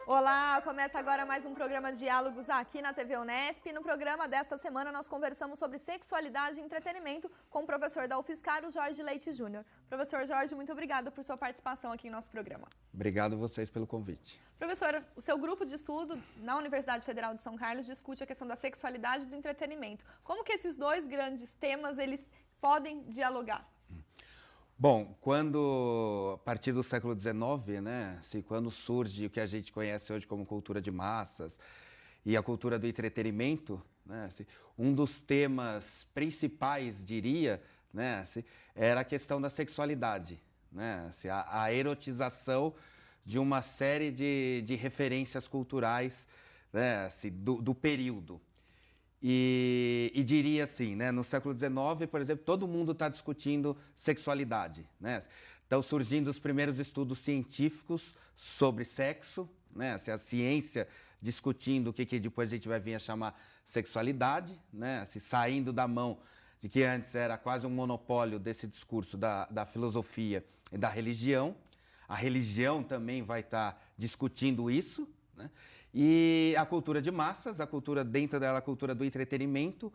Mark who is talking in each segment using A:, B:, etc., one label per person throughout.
A: Olá, começa agora mais um programa Diálogos aqui na TV Unesp. No programa desta semana nós conversamos sobre sexualidade e entretenimento com o professor da UFSCar, o Jorge Leite Júnior. Professor Jorge, muito obrigada por sua participação aqui em nosso programa.
B: Obrigado a vocês pelo convite.
A: Professor, o seu grupo de estudo na Universidade Federal de São Carlos discute a questão da sexualidade e do entretenimento. Como que esses dois grandes temas eles podem dialogar?
B: Bom, a partir do século XIX, né, quando surge o que a gente conhece hoje como cultura de massas e a cultura do entretenimento, né, um dos temas principais, diria, né, era a questão da sexualidade, né, a erotização de uma série de referências culturais, né, do período. E diria assim, né, no século XIX, por exemplo, todo mundo está discutindo sexualidade, né? Estão surgindo os primeiros estudos científicos sobre sexo, né? A ciência discutindo o que depois a gente vai vir a chamar sexualidade, né? Saindo da mão de que antes era quase um monopólio desse discurso da filosofia e da religião. A religião também vai estar discutindo isso, né? E a cultura de massas, a cultura dentro dela, a cultura do entretenimento,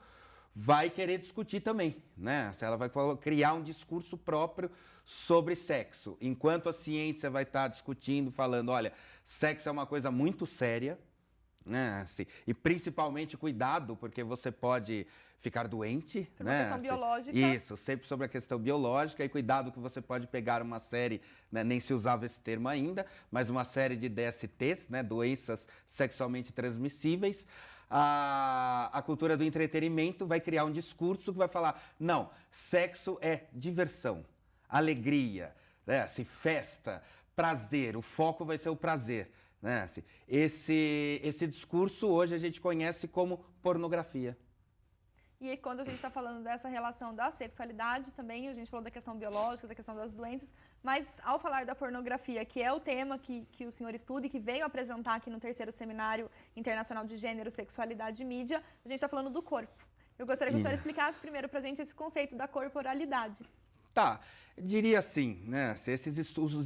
B: vai querer discutir também, né? Ela vai criar um discurso próprio sobre sexo, enquanto a ciência vai estar discutindo, falando, olha, sexo é uma coisa muito séria, né? E principalmente cuidado, porque você pode ficar doente,
A: por
B: né?
A: Uma questão biológica.
B: Isso, sempre sobre a questão biológica, e cuidado que você pode pegar uma série, né, nem se usava esse termo ainda, mas uma série de DSTs, né, doenças sexualmente transmissíveis. A cultura do entretenimento vai criar um discurso que vai falar, não, sexo é diversão, alegria, né, festa, prazer, o foco vai ser o prazer. Né? Esse discurso hoje a gente conhece como pornografia.
A: E quando a gente está falando dessa relação da sexualidade também, a gente falou da questão biológica, da questão das doenças, mas ao falar da pornografia, que é o tema que o senhor estuda e que veio apresentar aqui no terceiro Seminário Internacional de Gênero, Sexualidade e Mídia, a gente está falando do corpo. Eu gostaria que o senhor explicasse primeiro para a gente esse conceito da corporalidade.
B: Tá, diria assim, né,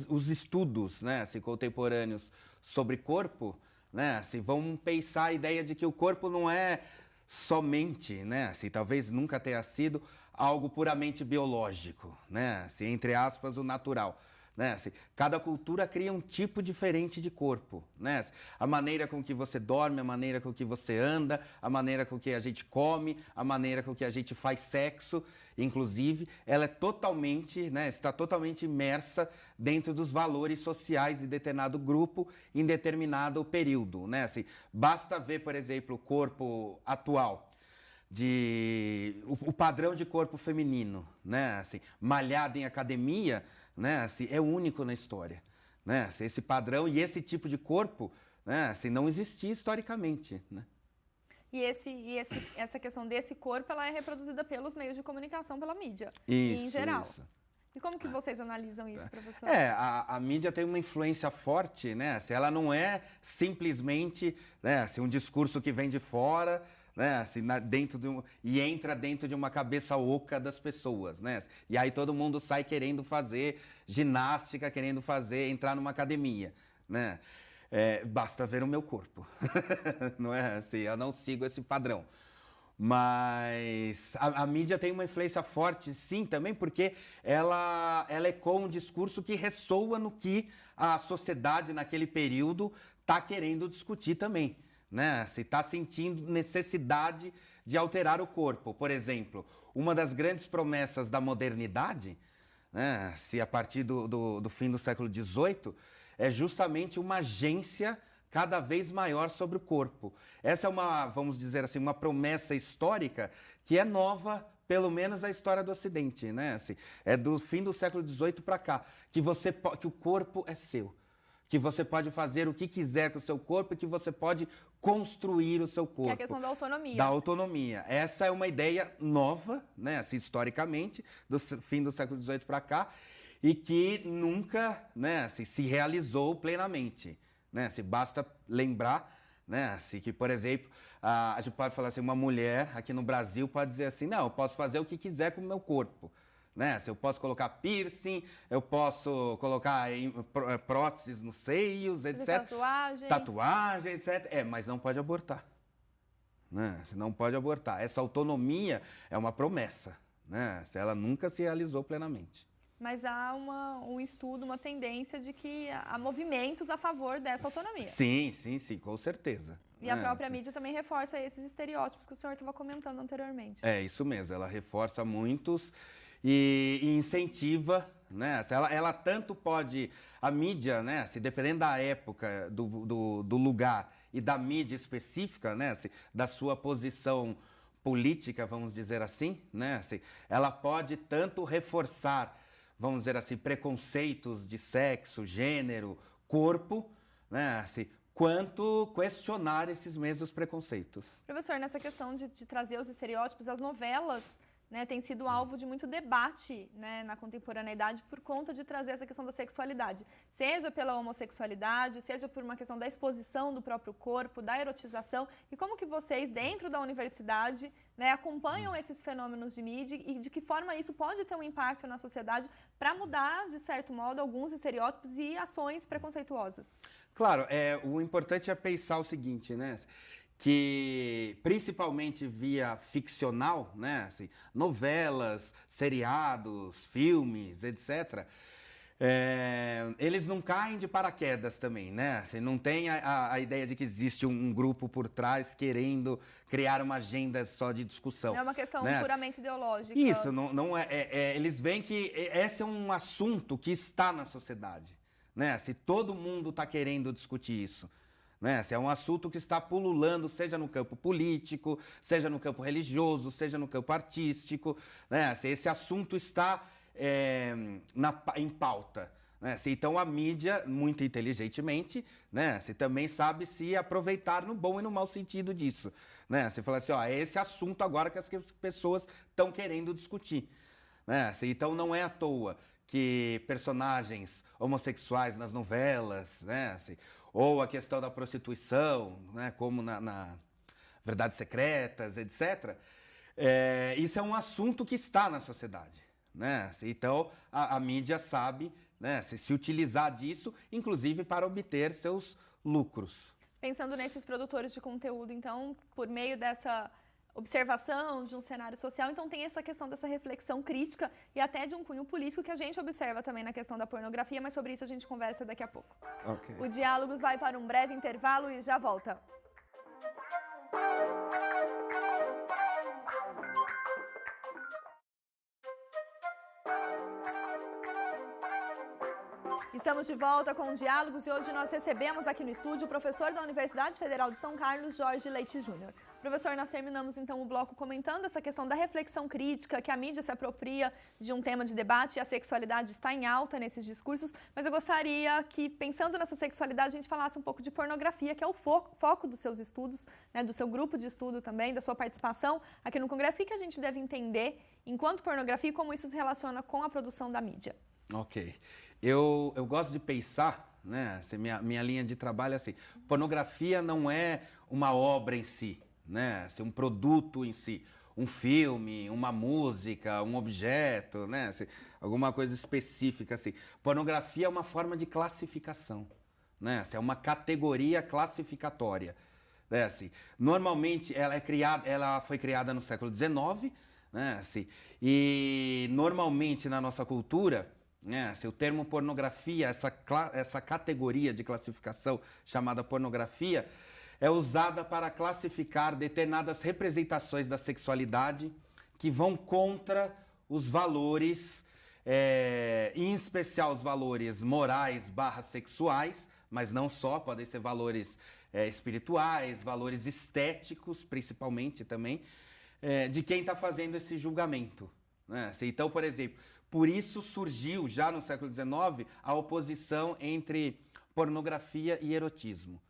B: os estudos, né, contemporâneos sobre corpo, né, vão pensar a ideia de que o corpo não é somente, né, talvez nunca tenha sido algo puramente biológico, né, entre aspas, o natural. Né? Cada cultura cria um tipo diferente de corpo, né? A maneira com que você dorme, a maneira com que você anda, a maneira com que a gente come, a maneira com que a gente faz sexo, inclusive, ela é totalmente, né, está totalmente imersa dentro dos valores sociais de determinado grupo em determinado período, né? Basta ver, por exemplo, o corpo atual. O padrão de corpo feminino, né? Malhado em academia, né? É único na história, né? Esse padrão e esse tipo de corpo, né? Não existia historicamente, né?
A: E essa questão desse corpo, ela é reproduzida pelos meios de comunicação, pela mídia,
B: isso,
A: em geral.
B: Isso.
A: E como que vocês analisam isso, professor?
B: A mídia tem uma influência forte, né? Ela não é simplesmente, né, um discurso que vem de fora, né, e entra dentro de uma cabeça oca das pessoas, né? E aí todo mundo sai querendo fazer ginástica, entrar numa academia, né? Basta ver o meu corpo, não é assim? Eu não sigo esse padrão. Mas a mídia tem uma influência forte, sim, também, porque ela ecoa um discurso que ressoa no que a sociedade naquele período está querendo discutir também. Né? Se está sentindo necessidade de alterar o corpo. Por exemplo, uma das grandes promessas da modernidade, né, a partir do fim do século XVIII, é justamente uma agência cada vez maior sobre o corpo. Essa é vamos dizer assim, uma promessa histórica que é nova, pelo menos na história do Ocidente, né? É do fim do século XVIII para cá, que o corpo é seu. Que você pode fazer o que quiser com o seu corpo e que você pode construir o seu corpo.
A: Que é a questão da autonomia.
B: Da autonomia. Essa é uma ideia nova, né, historicamente, do fim do século XVIII para cá, e que nunca, né, se realizou plenamente. Né? Basta lembrar, né, que, por exemplo, a gente pode falar assim, uma mulher aqui no Brasil pode dizer assim, não, eu posso fazer o que quiser com o meu corpo. né? Se eu posso colocar piercing, eu posso colocar próteses nos seios, etc. Tatuagem, etc. Mas não pode abortar, né? Você não pode abortar. Essa autonomia é uma promessa, né? Ela nunca se realizou plenamente.
A: Mas há um estudo, uma tendência de que há movimentos a favor dessa autonomia.
B: Sim, com certeza.
A: E a própria mídia também reforça esses estereótipos que o senhor estava comentando anteriormente.
B: É isso mesmo, ela reforça muitos e incentiva, né? Ela tanto pode, a mídia, né? Se dependendo da época, do lugar e da mídia específica, né? Da sua posição política, vamos dizer assim, né? Ela pode tanto reforçar, vamos dizer assim, preconceitos de sexo, gênero, corpo, né? Quanto questionar esses mesmos preconceitos.
A: Professor, nessa questão de trazer os estereótipos, as novelas, né, têm sido alvo de muito debate, né, na contemporaneidade por conta de trazer essa questão da sexualidade, seja pela homossexualidade, seja por uma questão da exposição do próprio corpo, da erotização, e como que vocês, dentro da universidade, né, acompanham esses fenômenos de mídia e de que forma isso pode ter um impacto na sociedade para mudar, de certo modo, alguns estereótipos e ações preconceituosas?
B: Claro, o importante é pensar o seguinte, né? Que principalmente via ficcional, né? Novelas, seriados, filmes, etc. Eles não caem de paraquedas também, né? Não tem a ideia de que existe um grupo por trás querendo criar uma agenda só de discussão.
A: Não é uma questão puramente ideológica.
B: Isso, não eles veem que esse é um assunto que está na sociedade, né? Se todo mundo está querendo discutir isso, né? Se é um assunto que está pululando, seja no campo político, seja no campo religioso, seja no campo artístico, né? Se esse assunto está em pauta, né? Então a mídia, muito inteligentemente, né? Também sabe se aproveitar no bom e no mau sentido disso, né? Você fala assim, ó, é esse assunto agora que as pessoas estão querendo discutir, né? Então não é à toa que personagens homossexuais nas novelas, né? Ou a questão da prostituição, né? Como na Verdades Secretas, etc. Isso é um assunto que está na sociedade, né? Então a mídia sabe, né? Se utilizar disso, inclusive para obter seus lucros.
A: Pensando nesses produtores de conteúdo, então, por meio dessa observação de um cenário social, então tem essa questão dessa reflexão crítica e até de um cunho político que a gente observa também na questão da pornografia, mas sobre isso a gente conversa daqui a pouco.
B: Okay.
A: O Diálogos vai para um breve intervalo e já volta. Estamos de volta com o Diálogos e hoje nós recebemos aqui no estúdio o professor da Universidade Federal de São Carlos, Jorge Leite Júnior. Professor, nós terminamos então o bloco comentando essa questão da reflexão crítica, que a mídia se apropria de um tema de debate e a sexualidade está em alta nesses discursos, mas eu gostaria que, pensando nessa sexualidade, a gente falasse um pouco de pornografia, que é o foco dos seus estudos, né, do seu grupo de estudo também, da sua participação aqui no Congresso. O que a gente deve entender enquanto pornografia e como isso se relaciona com a produção da mídia?
B: Ok. Eu gosto de pensar, né? Minha linha de trabalho é assim: pornografia não é uma obra em si, né? Um produto em si, um filme, uma música, um objeto, né? Alguma coisa específica assim. Pornografia é uma forma de classificação, né? É uma categoria classificatória, né? Normalmente ela foi criada no século XIX, né? E normalmente na nossa cultura, né, o termo pornografia, essa categoria de classificação chamada pornografia, é usada para classificar determinadas representações da sexualidade que vão contra os valores, em especial os valores morais / sexuais, mas não só, podem ser valores espirituais, valores estéticos, principalmente também, de quem está fazendo esse julgamento, né? Então, por exemplo, por isso surgiu, já no século XIX, a oposição entre pornografia e erotismo,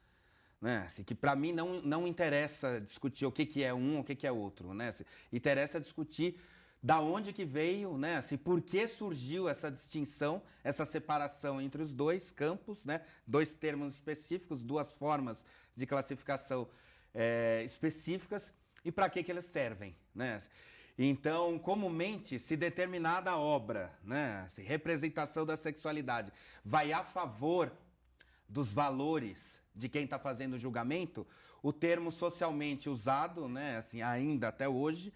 B: né? Que para mim não interessa discutir o que é um, o que é outro, né? Interessa discutir da onde que veio, né? Por que surgiu essa distinção, essa separação entre os dois campos, né? Dois termos específicos, duas formas de classificação específicas, e para que eles servem, né? Então, comumente, se determinada obra, né, se representação da sexualidade, vai a favor dos valores de quem está fazendo o julgamento, o termo socialmente usado, né, assim, ainda até hoje,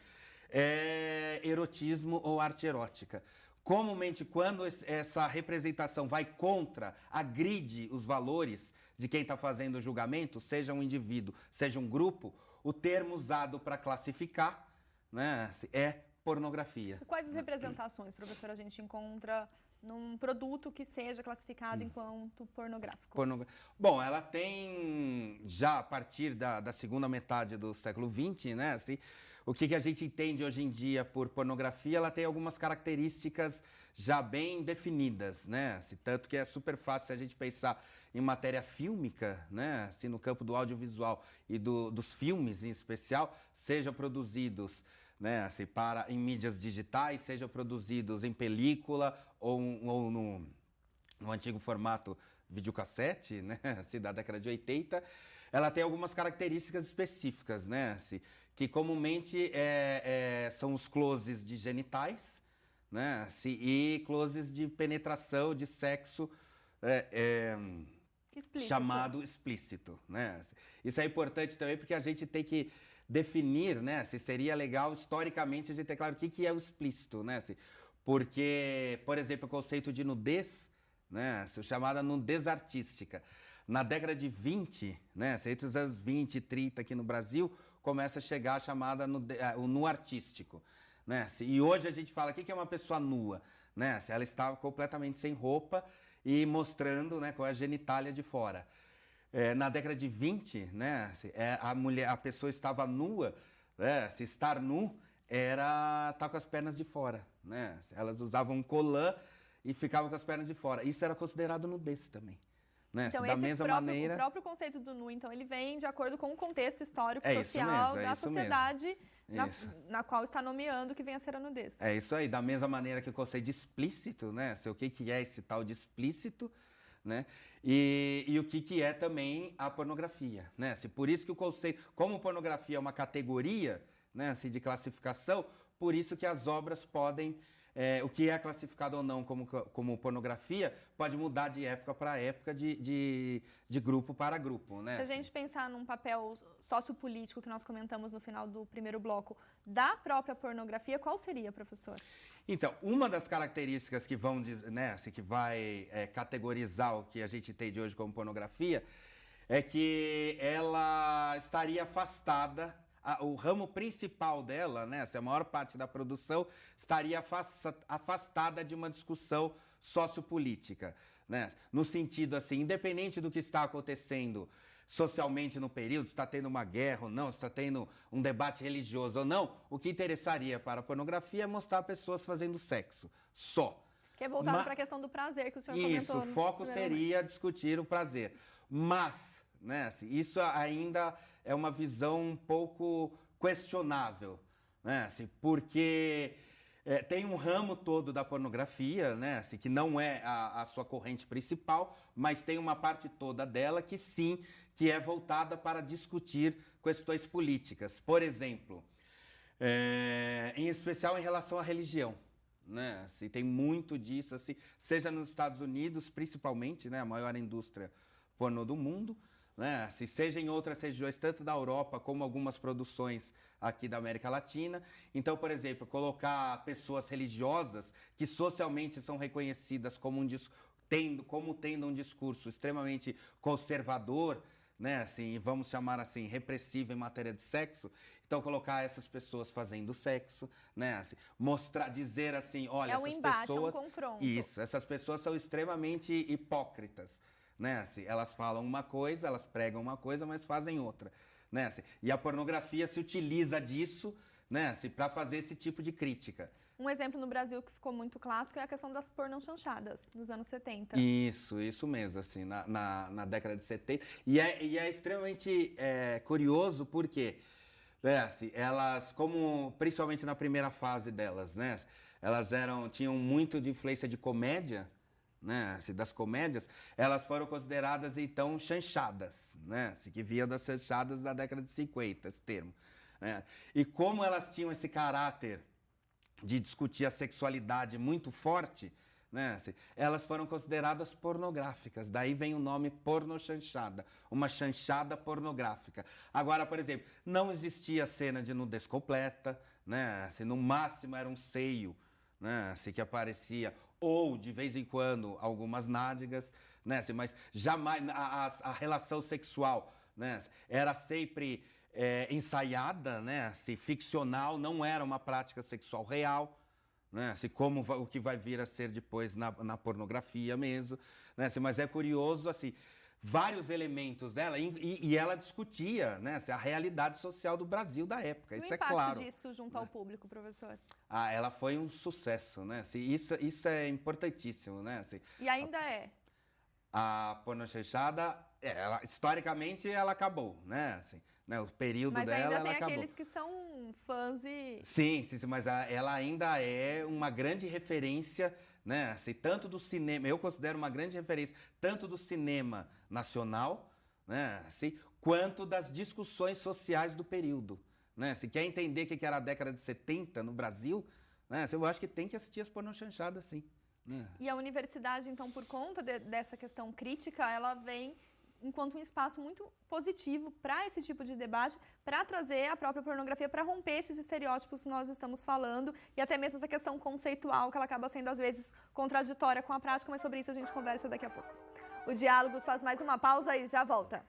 B: é erotismo ou arte erótica. Comumente, quando essa representação vai contra, agride os valores de quem está fazendo o julgamento, seja um indivíduo, seja um grupo, o termo usado para classificar, né, é pornografia.
A: E quais as representações, professor, a gente encontra num produto que seja classificado enquanto pornográfico?
B: Bom, ela tem, já a partir da segunda metade do século XX, né, assim, o que a gente entende hoje em dia por pornografia, ela tem algumas características já bem definidas, né, assim, tanto que é super fácil a gente pensar em matéria fílmica, né, assim, no campo do audiovisual e dos filmes em especial, sejam produzidos, né, assim, em mídias digitais, sejam produzidos em película ou no antigo formato videocassete, né, assim, da década de 80, ela tem algumas características específicas, né, assim, que comumente são os closes de genitais, né, assim, e closes de penetração, de sexo
A: Explícito.
B: chamado explícito, né? Isso é importante também porque a gente tem que definir, né, se seria legal historicamente a gente ter claro o que é o explícito, né? Porque, por exemplo, o conceito de nudez, né, chamada nudez artística. Na década de 20, né, entre os anos 20 e 30 aqui no Brasil, começa a chegar a chamada o nu artístico, né? E hoje a gente fala o que é uma pessoa nua, né? Ela está completamente sem roupa e mostrando, né, com a genitália de fora. Na década de 20, né, a pessoa estava nua, né, se estar nu era estar com as pernas de fora, né? Elas usavam um colã e ficavam com as pernas de fora. Isso era considerado nudez também. Né?
A: Então,
B: da mesma maneira...
A: o próprio conceito do nu, então, ele vem de acordo com o contexto histórico,
B: isso
A: social
B: mesmo,
A: da sociedade na qual está nomeando o que vem a ser a nudez.
B: É isso aí, da mesma maneira que o conceito de explícito, né? O que é esse tal de explícito, né? E o que é também a pornografia, né? Por isso que o conceito, como pornografia é uma categoria, né, assim, de classificação, por isso que as obras podem... o que é classificado ou não como pornografia pode mudar de época para época, de grupo para grupo, né?
A: Se a gente pensar num papel sociopolítico que nós comentamos no final do primeiro bloco, da própria pornografia, qual seria, professor?
B: Então, uma das características que vão, né, assim, que vai categorizar o que a gente tem de hoje como pornografia é que ela estaria afastada. O ramo principal dela, né, a maior parte da produção, estaria afastada de uma discussão sociopolítica, né? No sentido assim, independente do que está acontecendo socialmente no período, se está tendo uma guerra ou não, se está tendo um debate religioso ou não, o que interessaria para a pornografia é mostrar pessoas fazendo sexo, só.
A: Que é voltado para a questão do prazer que o senhor comentou.
B: Isso, o foco seria discutir o prazer. Mas, né, assim, isso ainda é uma visão um pouco questionável, né, assim, porque tem um ramo todo da pornografia, né, assim, que não é a sua corrente principal, mas tem uma parte toda dela que sim, que é voltada para discutir questões políticas. Por exemplo, em especial em relação à religião. Né? Assim, tem muito disso, assim, seja nos Estados Unidos, principalmente, né, a maior indústria pornô do mundo, né, assim, seja em outras regiões, tanto da Europa como algumas produções aqui da América Latina. Então, por exemplo, colocar pessoas religiosas que socialmente são reconhecidas como tendo um discurso extremamente conservador, né, assim, vamos chamar assim, repressivo em matéria de sexo. Então, colocar essas pessoas fazendo sexo, né, assim, dizer assim, olha, essas
A: embate,
B: pessoas...
A: É um confronto.
B: Isso, essas pessoas são extremamente hipócritas, né, assim, elas falam uma coisa, elas pregam uma coisa, mas fazem outra, né, assim, e a pornografia se utiliza disso, né, assim, para fazer esse tipo de crítica.
A: Um exemplo no Brasil que ficou muito clássico é a questão das pornochanchadas, nos anos 70.
B: Isso mesmo, assim, na década de 70. E é extremamente curioso porque, assim, elas, como principalmente na primeira fase delas, né, elas tinham muito de influência de comédia, né, assim, das comédias, elas foram consideradas, então, chanchadas, né, assim, que vinha das chanchadas da década de 50, esse termo. né? E como elas tinham esse caráter de discutir a sexualidade muito forte, né, assim, elas foram consideradas pornográficas. Daí vem o nome pornochanchada, uma chanchada pornográfica. Agora, por exemplo, não existia cena de nudez completa, né, assim, no máximo era um seio, né, assim, que aparecia, ou de vez em quando algumas nádegas, né, assim, mas jamais a relação sexual, né, era sempre ensaiada, né, assim, ficcional, não era uma prática sexual real, né, assim, como o que vai vir a ser depois na pornografia mesmo, né, assim, mas é curioso, assim, vários elementos dela, e ela discutia, né, assim, a realidade social do Brasil da época,
A: E
B: isso
A: o
B: é claro.
A: impacto disso junto ao público, professor?
B: Ah, ela foi um sucesso, né, assim, isso é importantíssimo, né, assim,
A: E ainda é.
B: a pornochanchada, historicamente ela acabou, né, assim, né, o período
A: Mas
B: dela,
A: ainda
B: ela
A: tem
B: acabou.
A: aqueles que são fãs e...
B: Sim, sim, sim, mas ela ainda é uma grande referência, né? Assim, tanto do cinema, eu considero uma grande referência, tanto do cinema nacional, né? Assim, quanto das discussões sociais do período, né? Se quer entender o que era a década de 70 no Brasil, né? Eu acho que tem que assistir as pornochanchadas, sim. Né?
A: E a universidade, então, por conta dessa questão crítica, ela vem enquanto um espaço muito positivo para esse tipo de debate, para trazer a própria pornografia, para romper esses estereótipos que nós estamos falando e até mesmo essa questão conceitual, que ela acaba sendo, às vezes, contraditória com a prática, mas sobre isso a gente conversa daqui a pouco. O Diálogos faz mais uma pausa e já volta.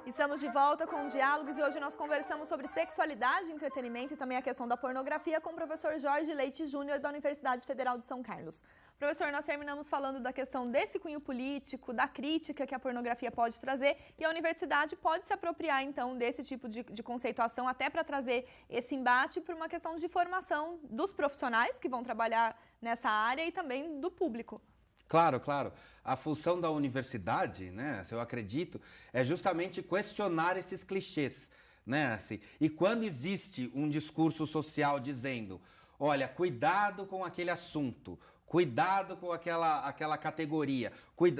A: Estamos de volta com o Diálogos e hoje nós conversamos sobre sexualidade, entretenimento e também a questão da pornografia com o professor Jorge Leite Júnior da Universidade Federal de São Carlos. Professor, nós terminamos falando da questão desse cunho político, da crítica que a pornografia pode trazer e a universidade pode se apropriar então desse tipo de conceituação até para trazer esse embate por uma questão de formação dos profissionais que vão trabalhar nessa área e também do público.
B: Claro, claro. A função da universidade, né, eu acredito, é justamente questionar esses clichês, né, assim. E quando existe um discurso social dizendo, olha, cuidado com aquele assunto, cuidado com aquela categoria,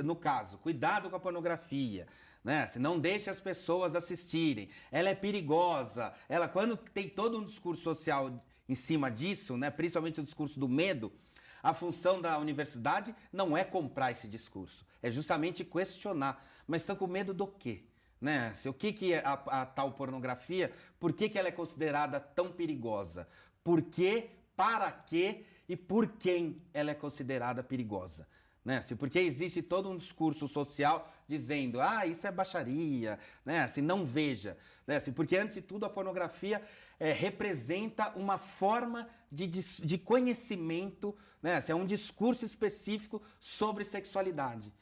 B: no caso, cuidado com a pornografia, né, assim, não deixe as pessoas assistirem, ela é perigosa, quando tem todo um discurso social em cima disso, né, principalmente o discurso do medo, a função da universidade não é comprar esse discurso, é justamente questionar. Mas estão com medo do quê? Né? O que é a tal pornografia? Por que ela é considerada tão perigosa? Por quê, para quê e por quem ela é considerada perigosa? Né? Porque existe todo um discurso social dizendo, isso é baixaria, né? Não veja. Né? Porque, antes de tudo, a pornografia representa uma forma de conhecimento, né? É um discurso específico sobre sexualidade.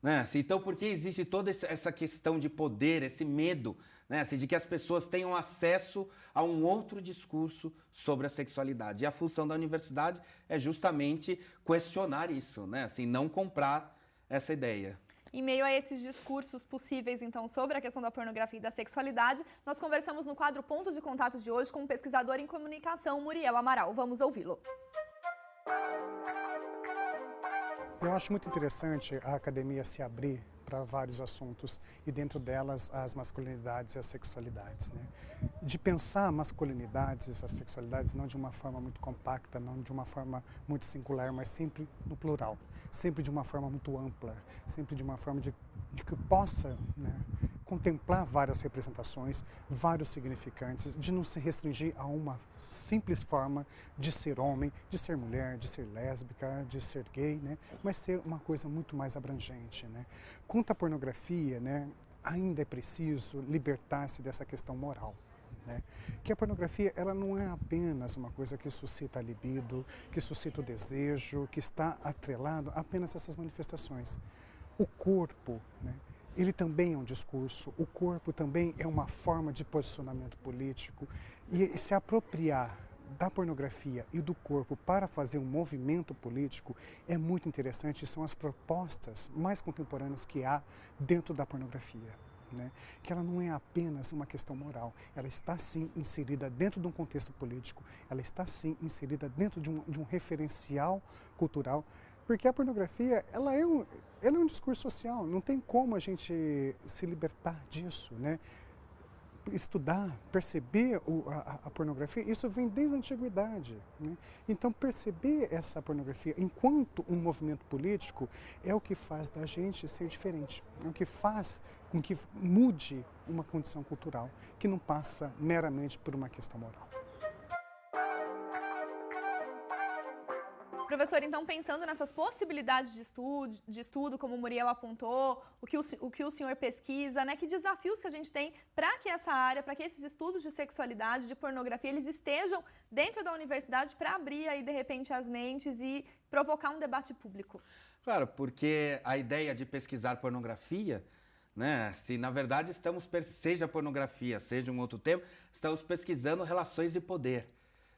B: Né? Então, por que existe toda essa questão de poder, esse medo, né? De que as pessoas tenham acesso a um outro discurso sobre a sexualidade? E a função da universidade é justamente questionar isso, né? Não comprar essa ideia.
A: Em meio a esses discursos possíveis, então, sobre a questão da pornografia e da sexualidade, nós conversamos no quadro Ponto de Contato de hoje com o pesquisador em comunicação, Muriel Amaral. Vamos ouvi-lo.
C: Eu acho muito interessante a academia se abrir para vários assuntos e dentro delas as masculinidades e as sexualidades, né? De pensar masculinidades e essas sexualidades não de uma forma muito compacta, não de uma forma muito singular, mas sempre no plural, sempre de uma forma muito ampla, sempre de uma forma de que possa, né, contemplar várias representações, vários significantes, de não se restringir a uma simples forma de ser homem, de ser mulher, de ser lésbica, de ser gay, né, mas ser uma coisa muito mais abrangente, né. Quanto à pornografia, né, ainda é preciso libertar-se dessa questão moral. Né? Que a pornografia ela não é apenas uma coisa que suscita a libido, que suscita o desejo, que está atrelado a apenas essas manifestações. O corpo, né, ele também é um discurso, o corpo também é uma forma de posicionamento político e se apropriar da pornografia e do corpo para fazer um movimento político é muito interessante e são as propostas mais contemporâneas que há dentro da pornografia. né? Que ela não é apenas uma questão moral, ela está sim inserida dentro de um contexto político, ela está sim inserida dentro de um referencial cultural, porque a pornografia ela é um discurso social, não tem como a gente se libertar disso, né? Estudar, perceber a pornografia, isso vem desde a antiguidade, né? Então perceber essa pornografia enquanto um movimento político é o que faz da gente ser diferente, é o que faz com que mude uma condição cultural, que não passa meramente por uma questão moral.
A: Professor, então, pensando nessas possibilidades de estudo, como o Muriel apontou, o que o senhor pesquisa, né, que desafios que a gente tem para que essa área, para que esses estudos de sexualidade, de pornografia, eles estejam dentro da universidade para abrir aí, de repente, as mentes e provocar um debate público?
B: Claro, porque a ideia de pesquisar pornografia, né, se na verdade seja pornografia, seja um outro tema, estamos pesquisando relações de poder.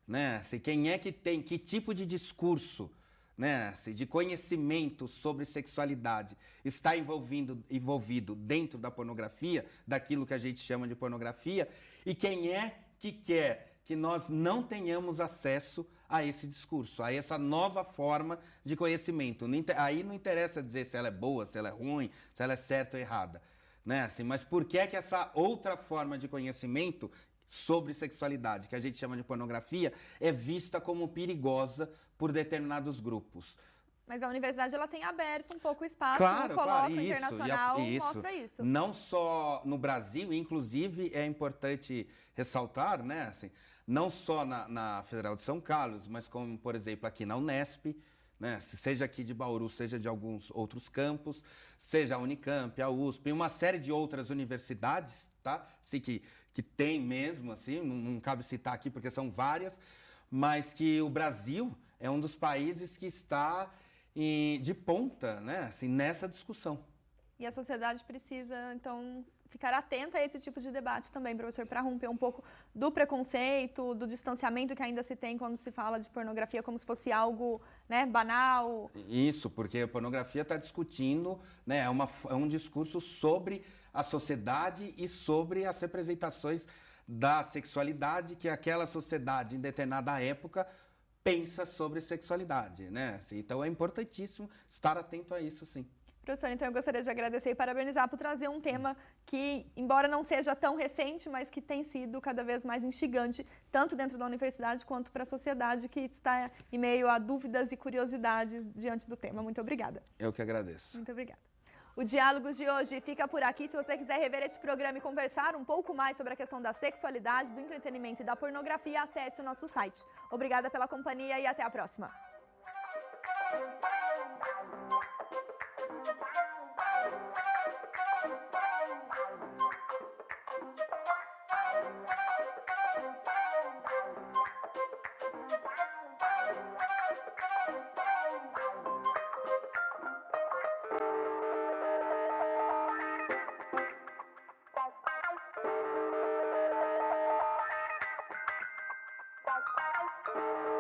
B: Né? Se quem é que tem, que tipo de discurso, né? Se de conhecimento sobre sexualidade está envolvido dentro da pornografia, daquilo que a gente chama de pornografia, e quem é que quer que nós não tenhamos acesso a esse discurso, a essa nova forma de conhecimento. Aí não interessa dizer se ela é boa, se ela é ruim, se ela é certa ou errada. Né? Assim, mas por que é que essa outra forma de conhecimento sobre sexualidade, que a gente chama de pornografia, é vista como perigosa por determinados grupos?
A: Mas a universidade ela tem aberto um pouco o espaço,
B: Claro,
A: o colóquio
B: isso,
A: internacional mostra isso.
B: Não só no Brasil, inclusive é importante ressaltar, né, assim, não só na Federal de São Carlos, mas como, por exemplo, aqui na Unesp, né, seja aqui de Bauru, seja de alguns outros campos, seja a Unicamp, a USP, e uma série de outras universidades, tá? Assim, que tem mesmo, assim, não cabe citar aqui porque são várias, mas que o Brasil é um dos países que está de ponta, né, assim, nessa discussão.
A: E a sociedade precisa, então, ficar atenta a esse tipo de debate também, professor, para romper um pouco do preconceito, do distanciamento que ainda se tem quando se fala de pornografia como se fosse algo, né, banal.
B: Isso, porque a pornografia está discutindo, né, é um discurso sobre a sociedade e sobre as representações da sexualidade que aquela sociedade, em determinada época, pensa sobre sexualidade, né? Assim, então é importantíssimo estar atento a isso, sim.
A: Professor, então eu gostaria de agradecer e parabenizar por trazer um tema que, embora não seja tão recente, mas que tem sido cada vez mais instigante, tanto dentro da universidade quanto para a sociedade, que está em meio a dúvidas e curiosidades diante do tema. Muito obrigada.
B: Eu que agradeço.
A: Muito obrigada. O Diálogos de hoje fica por aqui. Se você quiser rever este programa e conversar um pouco mais sobre a questão da sexualidade, do entretenimento e da pornografia, acesse o nosso site. Obrigada pela companhia e até a próxima. Bye.